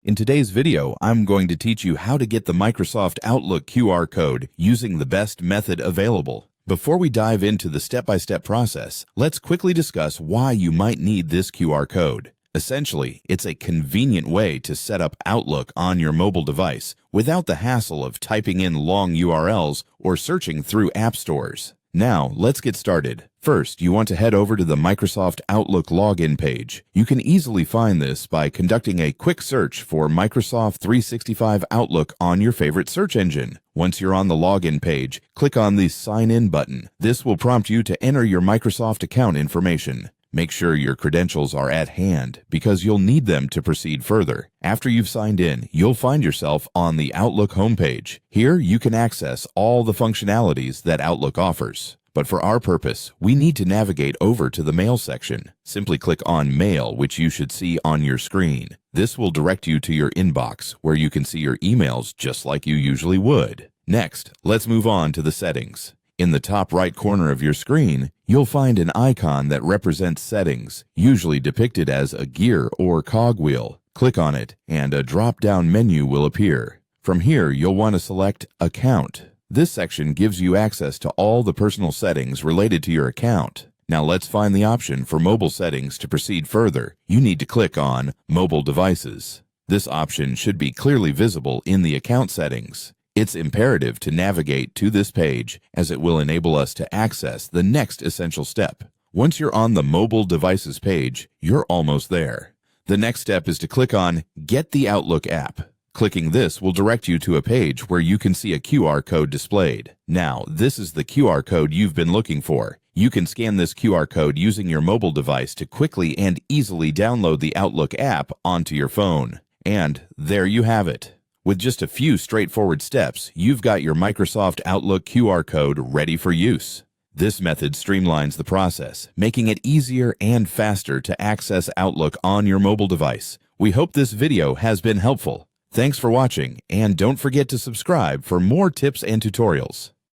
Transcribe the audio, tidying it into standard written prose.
In today's video, I'm going to teach you how to get the Microsoft Outlook QR code using the best method available. Before we dive into the step-by-step process, let's quickly discuss why you might need this QR code. Essentially, it's a convenient way to set up Outlook on your mobile device without the hassle of typing in long URLs or searching through app stores. Now, let's get started. First, you want to head over to the Microsoft Outlook login page. You can easily find this by conducting a quick search for Microsoft 365 Outlook on your favorite search engine. Once you're on the login page, click on the Sign In button. This will prompt you to enter your Microsoft account information. Make sure your credentials are at hand because you'll need them to proceed further. After you've signed in, you'll find yourself on the Outlook homepage. Here, you can access all the functionalities that Outlook offers. But for our purpose, we need to navigate over to the Mail section. Simply click on Mail, which you should see on your screen. This will direct you to your inbox, where you can see your emails just like you usually would. Next, let's move on to the settings. In the top right corner of your screen, you'll find an icon that represents settings, usually depicted as a gear or cogwheel. Click on it, and a drop-down menu will appear. From here, you'll want to select Account. This section gives you access to all the personal settings related to your account. Now let's find the option for mobile settings to proceed further. You need to click on Mobile Devices. This option should be clearly visible in the account settings. It's imperative to navigate to this page as it will enable us to access the next essential step. Once you're on the Mobile Devices page, you're almost there. The next step is to click on Get the Outlook app. Clicking this will direct you to a page where you can see a QR code displayed. Now, this is the QR code you've been looking for. You can scan this QR code using your mobile device to quickly and easily download the Outlook app onto your phone. And there you have it. With just a few straightforward steps, you've got your Microsoft Outlook QR code ready for use. This method streamlines the process, making it easier and faster to access Outlook on your mobile device. We hope this video has been helpful. Thanks for watching, and don't forget to subscribe for more tips and tutorials.